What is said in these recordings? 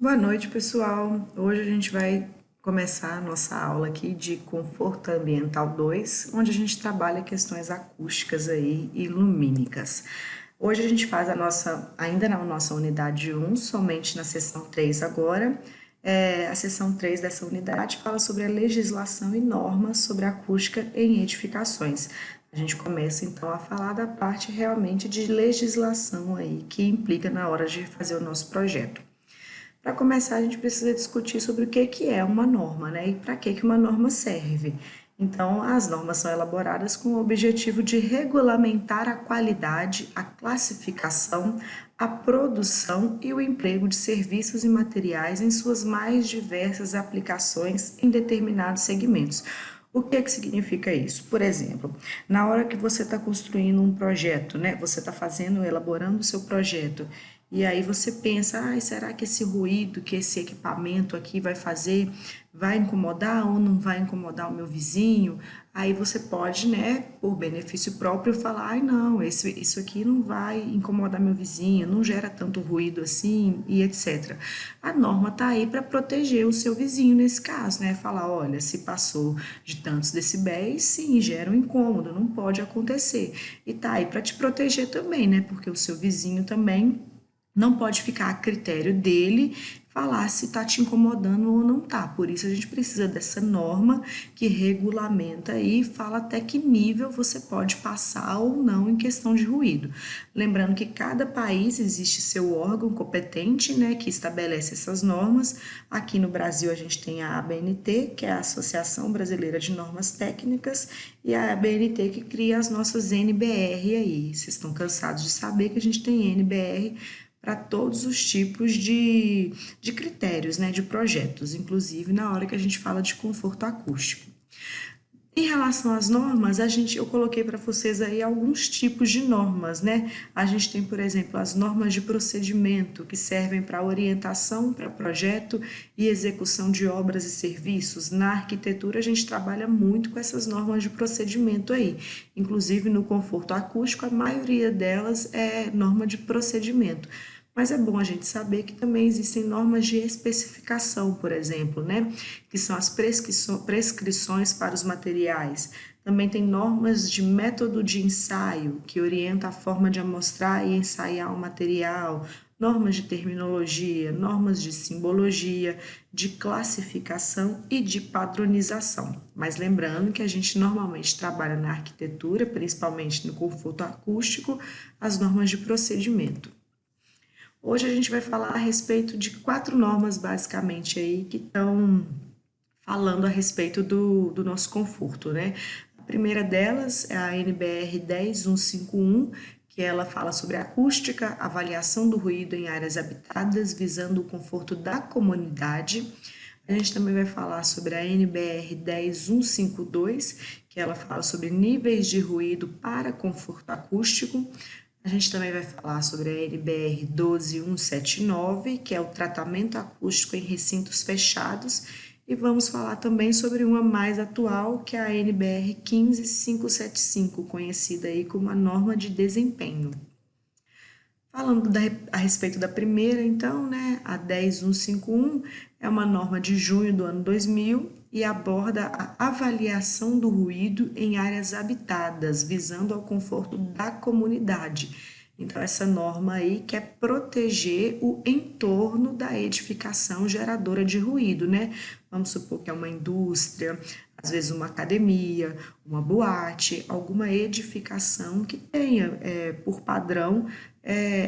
Boa noite, pessoal. Hoje a gente vai começar a nossa aula aqui de Conforto Ambiental 2, onde a gente trabalha questões acústicas aí e lumínicas. Hoje a gente faz ainda na nossa unidade 1, somente na seção 3 agora. A seção 3 dessa unidade fala sobre a legislação e normas sobre acústica em edificações. A gente começa então a falar da parte realmente de legislação aí que implica na hora de fazer o nosso projeto. Para começar, a gente precisa discutir sobre o que é uma norma, né? E para que uma norma serve. Então, as normas são elaboradas com o objetivo de regulamentar a qualidade, a classificação, a produção e o emprego de serviços e materiais em suas mais diversas aplicações em determinados segmentos. O que significa isso? Por exemplo, na hora que você está construindo um projeto, né? Você está elaborando o seu projeto, e aí você pensa, será que esse ruído que esse equipamento aqui vai fazer vai incomodar ou não vai incomodar o meu vizinho? Aí você pode, né, por benefício próprio, falar, não, isso aqui não vai incomodar meu vizinho, não gera tanto ruído assim e etc. A norma está aí para proteger o seu vizinho nesse caso, né? Falar, olha, se passou de tantos decibéis, sim, gera um incômodo, não pode acontecer. E tá aí para te proteger também, né? Porque o seu vizinho também não pode ficar a critério dele falar se está te incomodando ou não está. Por isso a gente precisa dessa norma que regulamenta e fala até que nível você pode passar ou não em questão de ruído. Lembrando que cada país existe seu órgão competente, né, que estabelece essas normas. Aqui no Brasil a gente tem a ABNT, que é a Associação Brasileira de Normas Técnicas, e a ABNT que cria as nossas NBR aí. Vocês estão cansados de saber que a gente tem NBR para todos os tipos de critérios, né, de projetos, inclusive na hora que a gente fala de conforto acústico. Em relação às normas, eu coloquei para vocês aí alguns tipos de normas, né? A gente tem, por exemplo, as normas de procedimento, que servem para orientação para projeto e execução de obras e serviços. Na arquitetura, a gente trabalha muito com essas normas de procedimento aí. Inclusive, no conforto acústico, a maioria delas é norma de procedimento. Mas é bom a gente saber que também existem normas de especificação, por exemplo, né? Que são as prescrições para os materiais. Também tem normas de método de ensaio, que orienta a forma de amostrar e ensaiar o material, normas de terminologia, normas de simbologia, de classificação e de padronização. Mas lembrando que a gente normalmente trabalha na arquitetura, principalmente no conforto acústico, as normas de procedimento. Hoje a gente vai falar a respeito de 4 normas, basicamente, aí, que estão falando a respeito do nosso conforto, né? A primeira delas é a NBR 10151, que ela fala sobre acústica, avaliação do ruído em áreas habitadas, visando o conforto da comunidade. A gente também vai falar sobre a NBR 10152, que ela fala sobre níveis de ruído para conforto acústico. A gente também vai falar sobre a NBR 12179, que é o tratamento acústico em recintos fechados, e vamos falar também sobre uma mais atual, que é a NBR 15575, conhecida aí como a norma de desempenho. Falando a respeito da primeira, então, né, a 10151 é uma norma de junho do ano 2000 e aborda a avaliação do ruído em áreas habitadas, visando ao conforto da comunidade. Então, essa norma aí quer proteger o entorno da edificação geradora de ruído, né? Vamos supor que é uma indústria, às vezes uma academia, uma boate, alguma edificação que tenha, por padrão,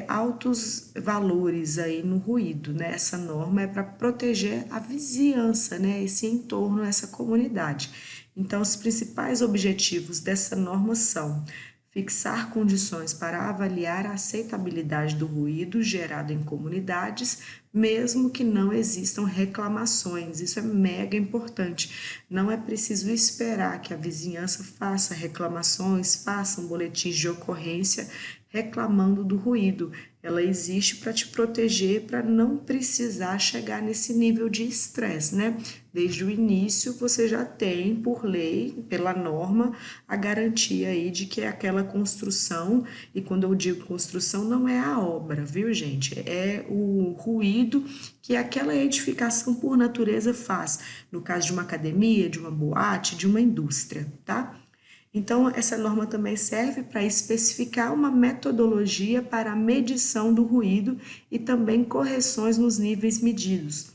altos valores aí no ruído, né? Essa norma é para proteger a vizinhança, né? Esse entorno, essa comunidade. Então, os principais objetivos dessa norma são fixar condições para avaliar a aceitabilidade do ruído gerado em comunidades, mesmo que não existam reclamações. Isso é mega importante. Não é preciso esperar que a vizinhança faça reclamações, façam boletins de ocorrência reclamando do ruído. Ela existe para te proteger, para não precisar chegar nesse nível de estresse, né? Desde o início você já tem, por lei, pela norma, a garantia aí de que é aquela construção, e quando eu digo construção não é a obra, viu, gente? É o ruído que aquela edificação por natureza faz, no caso de uma academia, de uma boate, de uma indústria, tá? Então, essa norma também serve para especificar uma metodologia para a medição do ruído e também correções nos níveis medidos.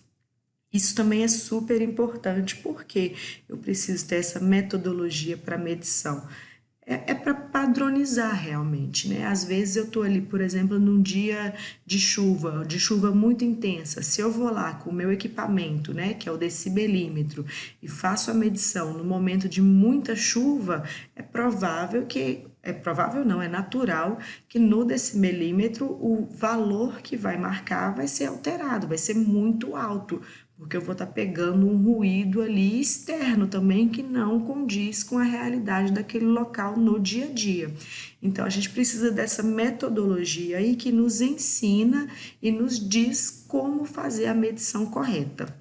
Isso também é super importante, porque eu preciso ter essa metodologia para medição. É para padronizar realmente, né? Às vezes eu tô ali, por exemplo, num dia de chuva muito intensa. Se eu vou lá com o meu equipamento, né, que é o decibelímetro, e faço a medição no momento de muita chuva, é provável não, é natural que no decibelímetro o valor que vai marcar vai ser alterado, vai ser muito alto, porque eu vou estar pegando um ruído ali externo também que não condiz com a realidade daquele local no dia a dia. Então a gente precisa dessa metodologia aí que nos ensina e nos diz como fazer a medição correta.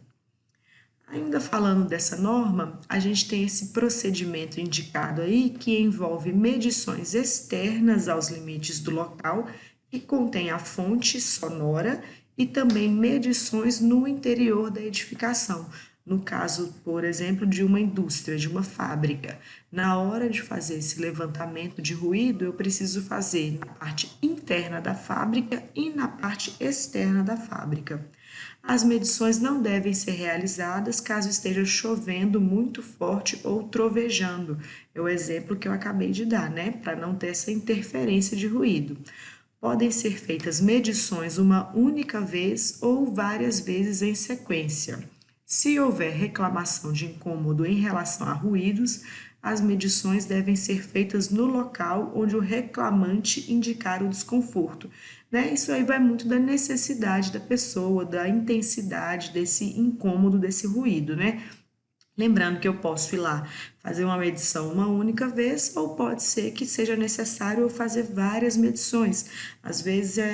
Ainda falando dessa norma, a gente tem esse procedimento indicado aí que envolve medições externas aos limites do local, que contém a fonte sonora e também medições no interior da edificação. No caso, por exemplo, de uma indústria, de uma fábrica. Na hora de fazer esse levantamento de ruído, eu preciso fazer na parte interna da fábrica e na parte externa da fábrica. As medições não devem ser realizadas caso esteja chovendo muito forte ou trovejando. É o exemplo que eu acabei de dar, né? Para não ter essa interferência de ruído. Podem ser feitas medições uma única vez ou várias vezes em sequência. Se houver reclamação de incômodo em relação a ruídos, as medições devem ser feitas no local onde o reclamante indicar o desconforto, né? Isso aí vai muito da necessidade da pessoa, da intensidade desse incômodo, desse ruído, né? Lembrando que eu posso ir lá fazer uma medição uma única vez, ou pode ser que seja necessário eu fazer várias medições. Às vezes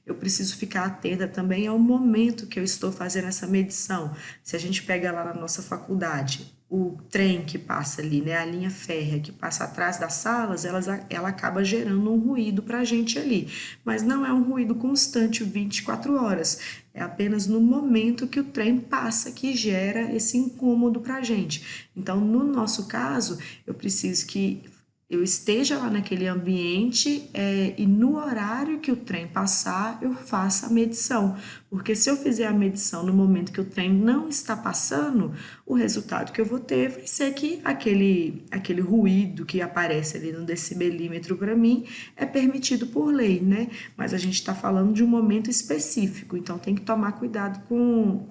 eu preciso ficar atenta também ao momento que eu estou fazendo essa medição. Se a gente pega lá na nossa faculdade, o trem que passa ali, né, a linha férrea que passa atrás das salas, ela acaba gerando um ruído para a gente ali. Mas não é um ruído constante 24 horas. É apenas no momento que o trem passa que gera esse incômodo para a gente. Então, no nosso caso, eu preciso que eu esteja lá naquele ambiente e no horário que o trem passar, eu faça a medição. Porque se eu fizer a medição no momento que o trem não está passando, o resultado que eu vou ter vai ser que aquele ruído que aparece ali no decibelímetro para mim é permitido por lei, né? Mas a gente está falando de um momento específico, então tem que tomar cuidado com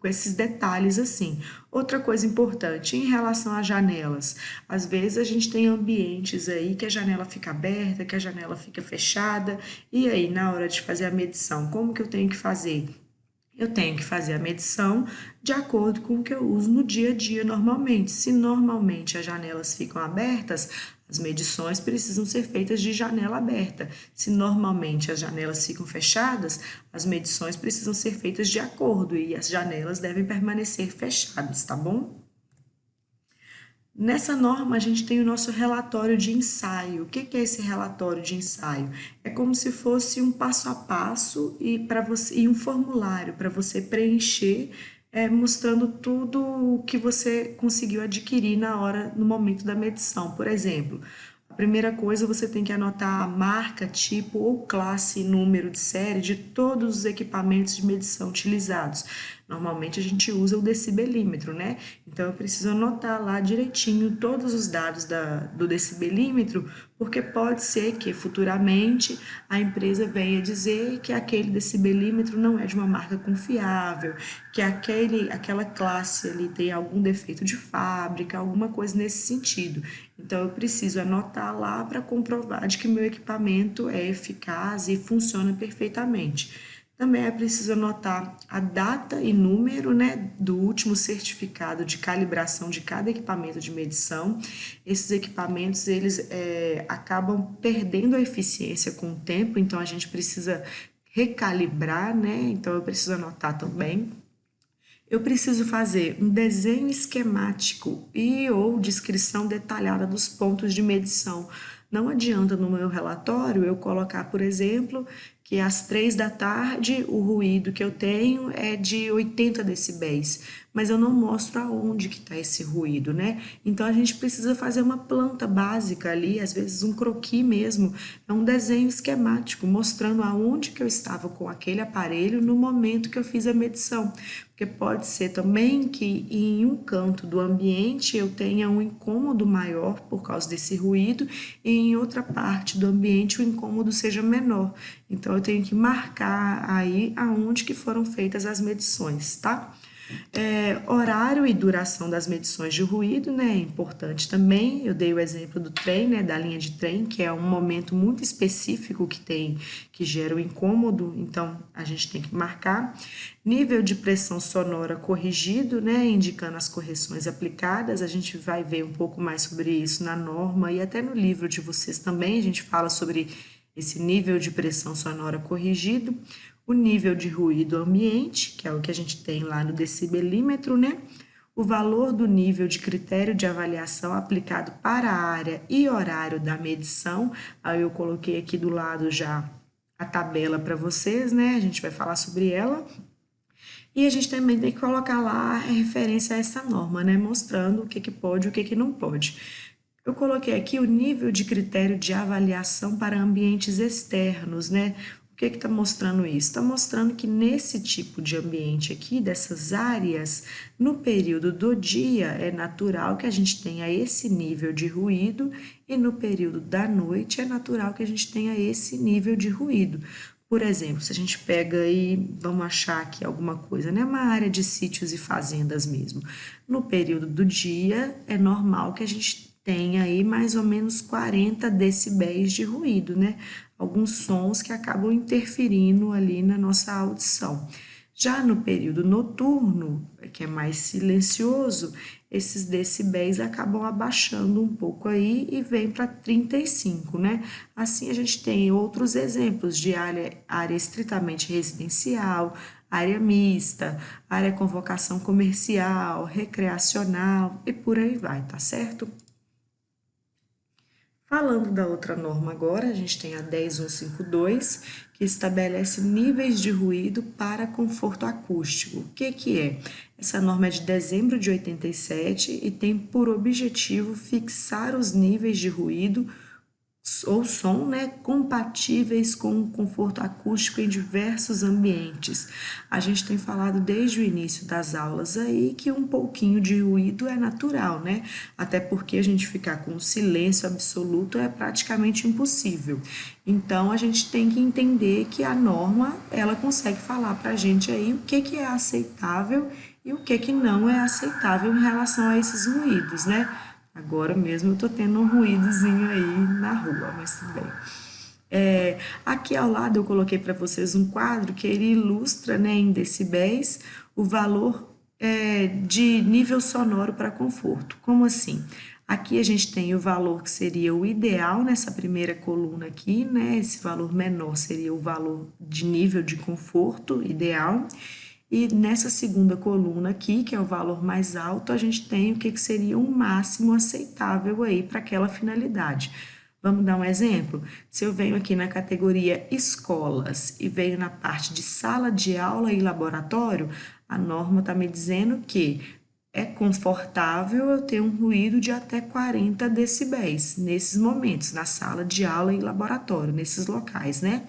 esses detalhes assim. Outra coisa importante em relação às janelas, às vezes a gente tem ambientes aí que a janela fica aberta, que a janela fica fechada, e aí na hora de fazer a medição, como que eu tenho que fazer? Eu tenho que fazer a medição de acordo com o que eu uso no dia a dia normalmente. Se normalmente as janelas ficam abertas, as medições precisam ser feitas de janela aberta. Se normalmente as janelas ficam fechadas, as medições precisam ser feitas de acordo e as janelas devem permanecer fechadas, tá bom? Nessa norma, a gente tem o nosso relatório de ensaio. O que é esse relatório de ensaio? É como se fosse um passo a passo e um formulário para você preencher, mostrando tudo o que você conseguiu adquirir no momento da medição. Por exemplo, a primeira coisa, você tem que anotar a marca, tipo ou classe e número de série de todos os equipamentos de medição utilizados. Normalmente a gente usa o decibelímetro, né? Então eu preciso anotar lá direitinho todos os dados do decibelímetro, porque pode ser que futuramente a empresa venha dizer que aquele decibelímetro não é de uma marca confiável, que aquela classe ali tem algum defeito de fábrica, alguma coisa nesse sentido. Então eu preciso anotar lá para comprovar de que meu equipamento é eficaz e funciona perfeitamente. Também é preciso anotar a data e número, né, do último certificado de calibração de cada equipamento de medição. Esses equipamentos, eles acabam perdendo a eficiência com o tempo, então a gente precisa recalibrar, né? Então eu preciso anotar também. Eu preciso fazer um desenho esquemático e ou descrição detalhada dos pontos de medição. Não adianta no meu relatório eu colocar, por exemplo, que às 3 da tarde o ruído que eu tenho é de 80 decibéis, mas eu não mostro aonde que está esse ruído, né? Então a gente precisa fazer uma planta básica ali, às vezes um croquis mesmo, é um desenho esquemático mostrando aonde que eu estava com aquele aparelho no momento que eu fiz a medição. Porque pode ser também que em um canto do ambiente eu tenha um incômodo maior por causa desse ruído e em outra parte do ambiente o incômodo seja menor. Então eu tenho que marcar aí aonde que foram feitas as medições, tá? Horário e duração das medições de ruído, né, é importante também. Eu dei o exemplo do trem, né, da linha de trem, que é um momento muito específico que gera o incômodo, então a gente tem que marcar. Nível de pressão sonora corrigido, né, indicando as correções aplicadas. A gente vai ver um pouco mais sobre isso na norma e até no livro de vocês também a gente fala sobre esse nível de pressão sonora corrigido, o nível de ruído ambiente, que é o que a gente tem lá no decibelímetro, né? O valor do nível de critério de avaliação aplicado para a área e horário da medição. Aí eu coloquei aqui do lado já a tabela para vocês, né? A gente vai falar sobre ela. E a gente também tem que colocar lá a referência a essa norma, né? Mostrando o que pode e o que não pode. Eu coloquei aqui o nível de critério de avaliação para ambientes externos, né? O que está mostrando isso? Está mostrando que nesse tipo de ambiente aqui, dessas áreas, no período do dia, é natural que a gente tenha esse nível de ruído e no período da noite é natural que a gente tenha esse nível de ruído. Por exemplo, se a gente pega aí, vamos achar aqui alguma coisa, né? Uma área de sítios e fazendas mesmo. No período do dia, é normal que a gente tenha aí mais ou menos 40 decibéis de ruído, né? Alguns sons que acabam interferindo ali na nossa audição. Já no período noturno, que é mais silencioso, esses decibéis acabam abaixando um pouco aí e vem para 35, né? Assim a gente tem outros exemplos de área estritamente residencial, área mista, área com vocação comercial, recreacional e por aí vai, tá certo? Falando da outra norma agora, a gente tem a 10152, que estabelece níveis de ruído para conforto acústico. O que é? Essa norma é de dezembro de 87 e tem por objetivo fixar os níveis de ruído ou som, né, compatíveis com o conforto acústico em diversos ambientes. A gente tem falado desde o início das aulas aí que um pouquinho de ruído é natural, né? Até porque a gente ficar com silêncio absoluto é praticamente impossível. Então a gente tem que entender que a norma, ela consegue falar para a gente aí o que é aceitável e o que não é aceitável em relação a esses ruídos, né? Agora mesmo eu tô tendo um ruídozinho aí na rua, mas tudo bem. Aqui ao lado eu coloquei para vocês um quadro que ele ilustra, né, em decibéis o valor de nível sonoro para conforto. Como assim? Aqui a gente tem o valor que seria o ideal nessa primeira coluna aqui, né? Esse valor menor seria o valor de nível de conforto ideal. E nessa segunda coluna aqui, que é o valor mais alto, a gente tem o que seria um máximo aceitável aí para aquela finalidade. Vamos dar um exemplo? Se eu venho aqui na categoria escolas e venho na parte de sala de aula e laboratório, a norma está me dizendo que é confortável eu ter um ruído de até 40 decibéis nesses momentos, na sala de aula e laboratório, nesses locais, né?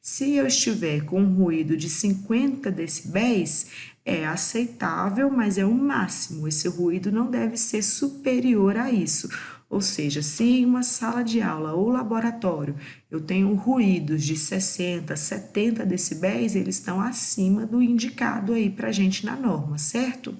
Se eu estiver com um ruído de 50 decibéis, é aceitável, mas é o máximo. Esse ruído não deve ser superior a isso. Ou seja, se em uma sala de aula ou laboratório eu tenho ruídos de 60, 70 decibéis, eles estão acima do indicado aí para a gente na norma, certo?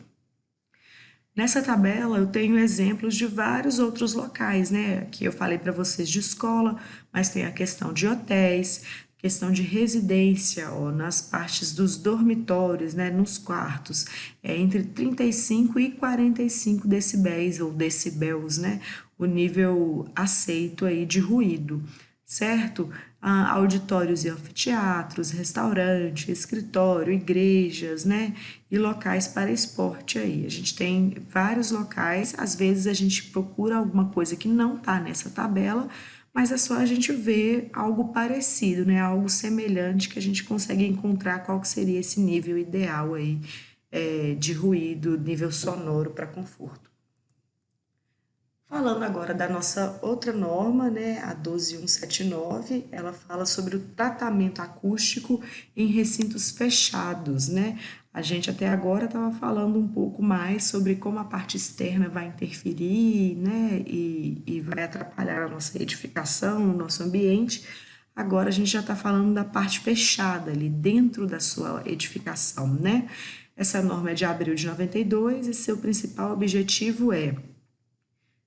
Nessa tabela eu tenho exemplos de vários outros locais, né? Aqui eu falei para vocês de escola, mas tem a questão de hotéis, questão de residência, ó, nas partes dos dormitórios, né, nos quartos, é entre 35 e 45 decibéis ou decibéis, né, o nível aceito aí de ruído, certo? Auditórios e anfiteatros, restaurante, escritório, igrejas, né? E locais para esporte aí. A gente tem vários locais, às vezes a gente procura alguma coisa que não está nessa tabela, mas é só a gente ver algo parecido, né? Algo semelhante que a gente consegue encontrar qual que seria esse nível ideal aí de ruído, nível sonoro para conforto. Falando agora da nossa outra norma, né, a 12179, ela fala sobre o tratamento acústico em recintos fechados, né? A gente até agora estava falando um pouco mais sobre como a parte externa vai interferir, né, e vai atrapalhar a nossa edificação, o nosso ambiente. Agora a gente já está falando da parte fechada ali dentro da sua edificação, né? Essa norma é de abril de 92 e seu principal objetivo é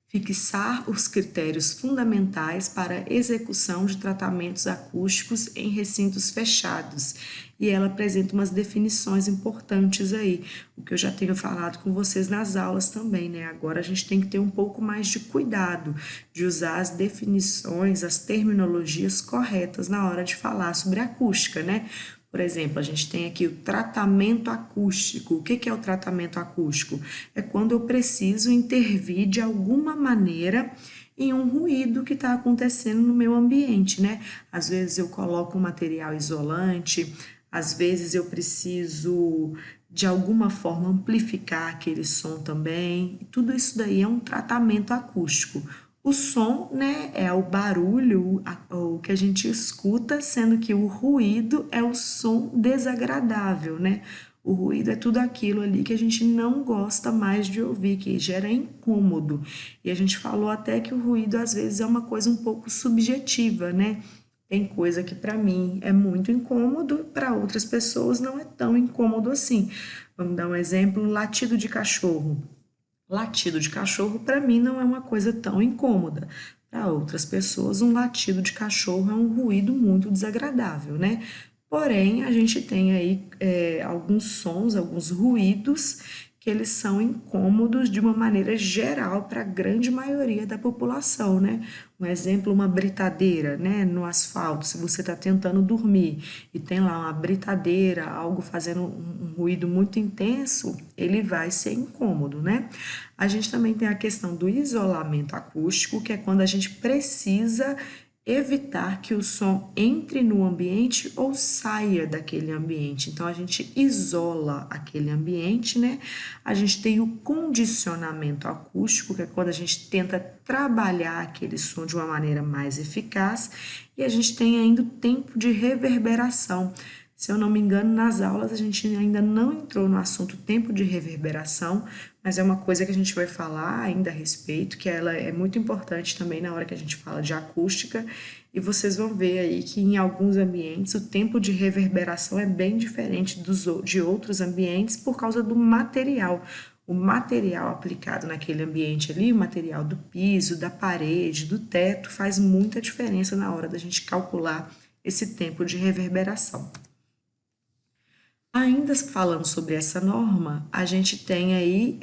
fixar os critérios fundamentais para a execução de tratamentos acústicos em recintos fechados. E ela apresenta umas definições importantes aí, o que eu já tenho falado com vocês nas aulas também, né? Agora a gente tem que ter um pouco mais de cuidado de usar as definições, as terminologias corretas na hora de falar sobre acústica, né? Por exemplo, a gente tem aqui o tratamento acústico. O que é o tratamento acústico? É quando eu preciso intervir de alguma maneira em um ruído que está acontecendo no meu ambiente, né? Às vezes eu coloco um material isolante, às vezes eu preciso de alguma forma amplificar aquele som também. Tudo isso daí é um tratamento acústico. O som, né, é o barulho, o que a gente escuta, sendo que o ruído é o som desagradável, né? O ruído é tudo aquilo ali que a gente não gosta mais de ouvir, que gera incômodo. E a gente falou até que o ruído às vezes é uma coisa um pouco subjetiva, né? Tem coisa que para mim é muito incômodo, para outras pessoas não é tão incômodo assim. Vamos dar um exemplo, latido de cachorro. Latido de cachorro, para mim, não é uma coisa tão incômoda. Para outras pessoas, um latido de cachorro é um ruído muito desagradável, né? Porém, a gente tem aí alguns sons, alguns ruídos que eles são incômodos de uma maneira geral para a grande maioria da população, né? Um exemplo, uma britadeira, né, no asfalto, se você está tentando dormir e tem lá uma britadeira, algo fazendo um ruído muito intenso, ele vai ser incômodo, né? A gente também tem a questão do isolamento acústico, que é quando a gente precisa evitar que o som entre no ambiente ou saia daquele ambiente. Então a gente isola aquele ambiente, né? A gente tem o condicionamento acústico, que é quando a gente tenta trabalhar aquele som de uma maneira mais eficaz, e a gente tem ainda o tempo de reverberação. Se eu não me engano, nas aulas a gente ainda não entrou no assunto tempo de reverberação, mas é uma coisa que a gente vai falar ainda a respeito, que ela é muito importante também na hora que a gente fala de acústica, e vocês vão ver aí que em alguns ambientes o tempo de reverberação é bem diferente de outros ambientes por causa do material. O material aplicado naquele ambiente ali, o material do piso, da parede, do teto, faz muita diferença na hora da gente calcular esse tempo de reverberação. Ainda falando sobre essa norma, a gente tem aí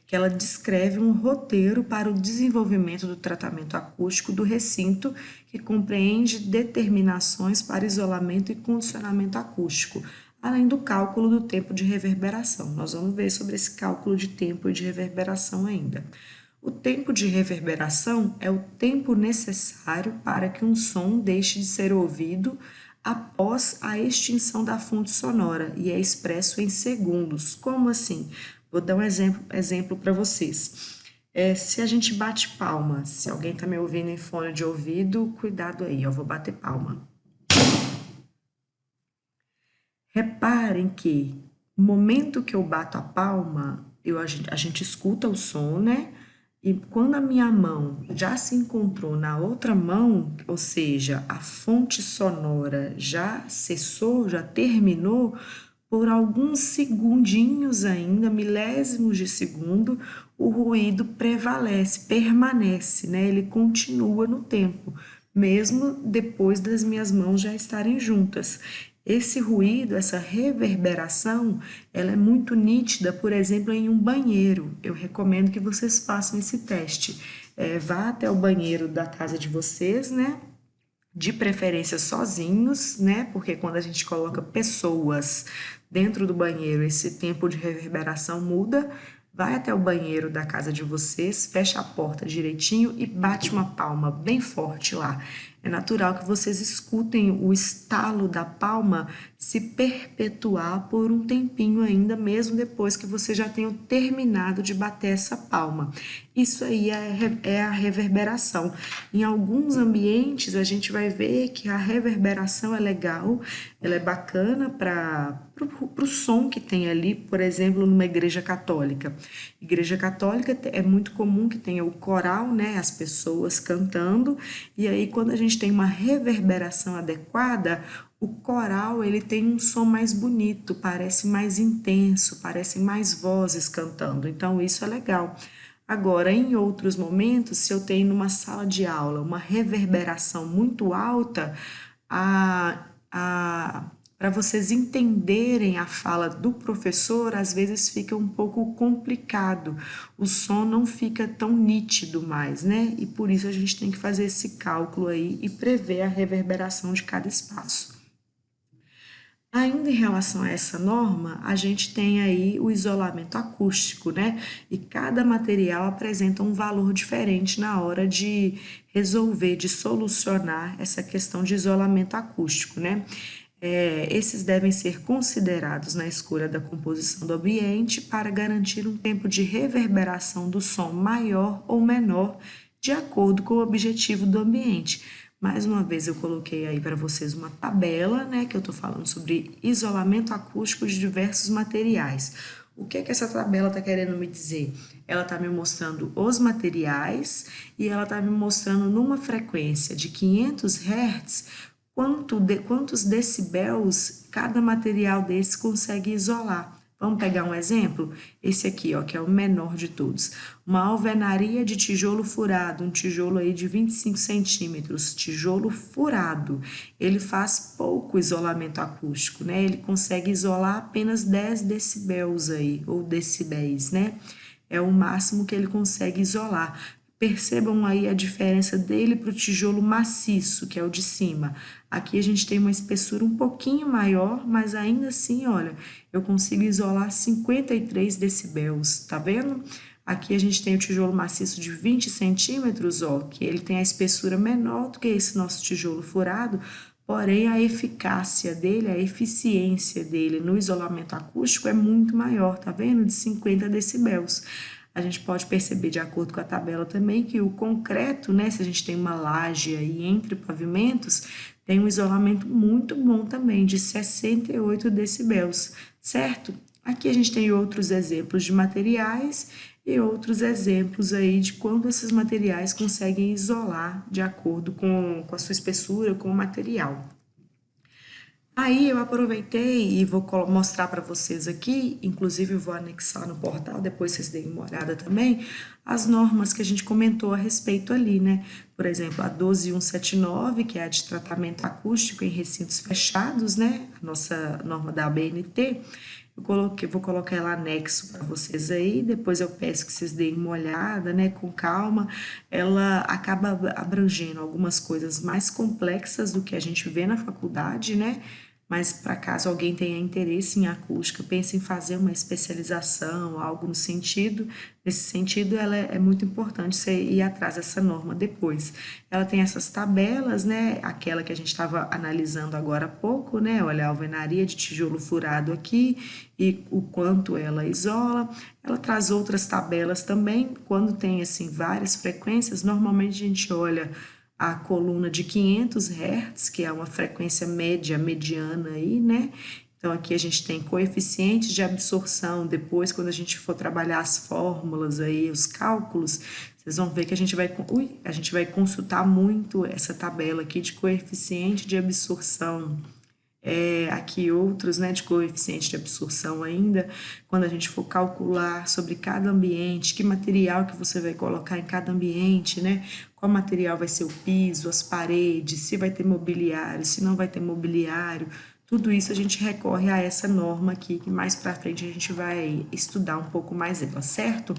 que ela descreve um roteiro para o desenvolvimento do tratamento acústico do recinto, que compreende determinações para isolamento e condicionamento acústico, além do cálculo do tempo de reverberação. Nós vamos ver sobre esse cálculo de tempo e de reverberação ainda. O tempo de reverberação é o tempo necessário para que um som deixe de ser ouvido após a extinção da fonte sonora e é expresso em segundos. Como assim? Vou dar um exemplo para vocês. Se a gente bate palma, se alguém está me ouvindo em fone de ouvido, cuidado aí, eu vou bater palma. Reparem que no momento que eu bato a palma, a gente escuta o som, né? E quando a minha mão já se encontrou na outra mão, ou seja, a fonte sonora já cessou, já terminou, por alguns segundinhos ainda, milésimos de segundo, o ruído prevalece, permanece, né? Ele continua no tempo. mesmo depois das minhas mãos já estarem juntas. Esse ruído, essa reverberação, ela é muito nítida, por exemplo, em um banheiro. Eu recomendo que vocês façam esse teste. Vá até o banheiro da casa de vocês, né? De preferência sozinhos, né? Porque quando a gente coloca pessoas dentro do banheiro, esse tempo de reverberação muda. Vai até o banheiro da casa de vocês, fecha a porta direitinho e bate uma palma bem forte lá. É natural que vocês escutem o estalo da palma se perpetuar por um tempinho ainda, mesmo depois que vocês já tenham terminado de bater essa palma. Isso aí é a reverberação. Em alguns ambientes a gente vai ver que a reverberação é legal, ela é bacana para o som que tem ali, por exemplo, numa igreja católica. Igreja católica é muito comum que tenha o coral, né, as pessoas cantando, e aí quando a gente tem uma reverberação adequada, o coral ele tem um som mais bonito, parece mais intenso, parecem mais vozes cantando, então isso é legal. Agora, em outros momentos, se eu tenho numa sala de aula uma reverberação muito alta, para vocês entenderem a fala do professor, às vezes fica um pouco complicado, o som não fica tão nítido mais, né? E por isso a gente tem que fazer esse cálculo aí e prever a reverberação de cada espaço. Ainda em relação a essa norma, a gente tem aí o isolamento acústico, né? E cada material apresenta um valor diferente na hora de resolver, de solucionar essa questão de isolamento acústico, né? Esses devem ser considerados na escolha da composição do ambiente para garantir um tempo de reverberação do som maior ou menor, de acordo com o objetivo do ambiente. Mais uma vez eu coloquei aí para vocês uma tabela, né, que eu estou falando sobre isolamento acústico de diversos materiais. O que é que essa tabela está querendo me dizer? Ela está me mostrando os materiais e ela está me mostrando numa frequência de 500 Hz quantos decibéis cada material desse consegue isolar. Vamos pegar um exemplo? Esse aqui, ó, que é o menor de todos. Uma alvenaria de tijolo furado, um tijolo aí de 25 centímetros, tijolo furado. Ele faz pouco isolamento acústico, né? Ele consegue isolar apenas 10 decibéis aí, ou decibéis, né? É o máximo que ele consegue isolar. Percebam aí a diferença dele para o tijolo maciço, que é o de cima. Aqui a gente tem uma espessura um pouquinho maior, mas ainda assim, olha, eu consigo isolar 53 decibéis, tá vendo? Aqui a gente tem o tijolo maciço de 20 centímetros, ó, que ele tem a espessura menor do que esse nosso tijolo furado, porém a eficácia dele, a eficiência dele no isolamento acústico é muito maior, tá vendo? De 50 decibéis. A gente pode perceber, de acordo com a tabela também, que o concreto, né, se a gente tem uma laje aí entre pavimentos, tem um isolamento muito bom também, de 68 decibéis, certo? Aqui a gente tem outros exemplos de materiais e outros exemplos aí de quando esses materiais conseguem isolar de acordo com a sua espessura, com o material. Aí eu aproveitei e vou mostrar para vocês aqui, inclusive eu vou anexar no portal, depois vocês deem uma olhada também, as normas que a gente comentou a respeito ali, né? Por exemplo, a 12179, que é a de tratamento acústico em recintos fechados, né? A nossa norma da ABNT, vou colocar ela anexo para vocês aí, depois eu peço que vocês deem uma olhada, né, com calma. Ela acaba abrangendo algumas coisas mais complexas do que a gente vê na faculdade, né? Mas para caso alguém tenha interesse em acústica, pense em fazer uma especialização, algo no sentido, nesse sentido, ela é muito importante você ir atrás dessa norma depois. Ela tem essas tabelas, né? Aquela que a gente estava analisando agora há pouco, né? Olha, a alvenaria de tijolo furado aqui e o quanto ela isola. Ela traz outras tabelas também, quando tem assim várias frequências, normalmente a gente olha a coluna de 500 Hz, que é uma frequência média, mediana aí, né? Então, aqui a gente tem coeficientes de absorção. Depois, quando a gente for trabalhar as fórmulas aí, os cálculos, vocês vão ver que a gente vai consultar muito essa tabela aqui de coeficiente de absorção. aqui outros, né, de coeficiente de absorção ainda, quando a gente for calcular sobre cada ambiente, que material que você vai colocar em cada ambiente, né, qual material vai ser o piso, as paredes, se vai ter mobiliário, se não vai ter mobiliário, tudo isso a gente recorre a essa norma aqui, que mais para frente a gente vai estudar um pouco mais ela, certo?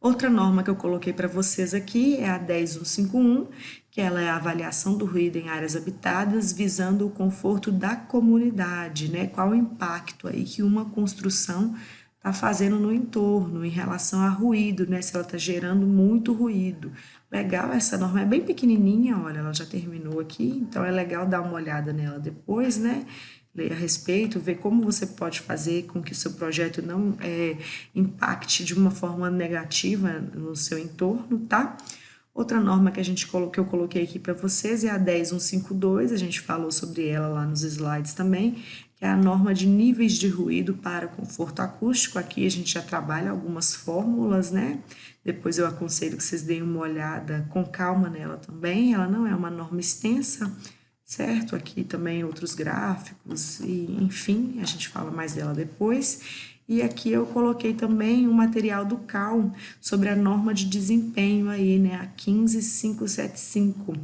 Outra norma que eu coloquei para vocês aqui é a 10151, que ela é a avaliação do ruído em áreas habitadas, visando o conforto da comunidade, né? Qual o impacto aí que uma construção está fazendo no entorno em relação a ruído, né? Se ela está gerando muito ruído. Legal, essa norma é bem pequenininha, olha, ela já terminou aqui, então é legal dar uma olhada nela depois, né? Ler a respeito, ver como você pode fazer com que o seu projeto não impacte de uma forma negativa no seu entorno, tá? Outra norma que eu coloquei aqui para vocês é a 10152, a gente falou sobre ela lá nos slides também, que é a norma de níveis de ruído para conforto acústico. Aqui a gente já trabalha algumas fórmulas, né? Depois eu aconselho que vocês deem uma olhada com calma nela também. Ela não é uma norma extensa, certo? Aqui também outros gráficos, e enfim, a gente fala mais dela depois. E aqui eu coloquei também o material do CAL sobre a norma de desempenho aí, né, a 15575.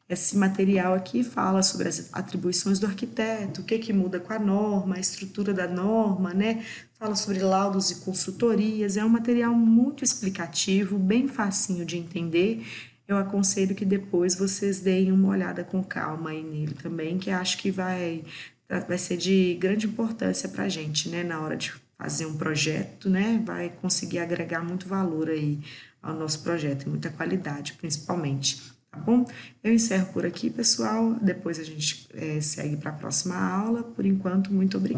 Esse material aqui fala sobre as atribuições do arquiteto, o que que muda com a norma, a estrutura da norma, né? Fala sobre laudos e consultorias. É um material muito explicativo, bem facinho de entender. Eu aconselho que depois vocês deem uma olhada com calma aí nele também, que acho que vai ser de grande importância para a gente, né, na hora de fazer um projeto, né, vai conseguir agregar muito valor aí ao nosso projeto, e muita qualidade, principalmente, tá bom? Eu encerro por aqui, pessoal, depois a gente segue para a próxima aula. Por enquanto, muito obrigada.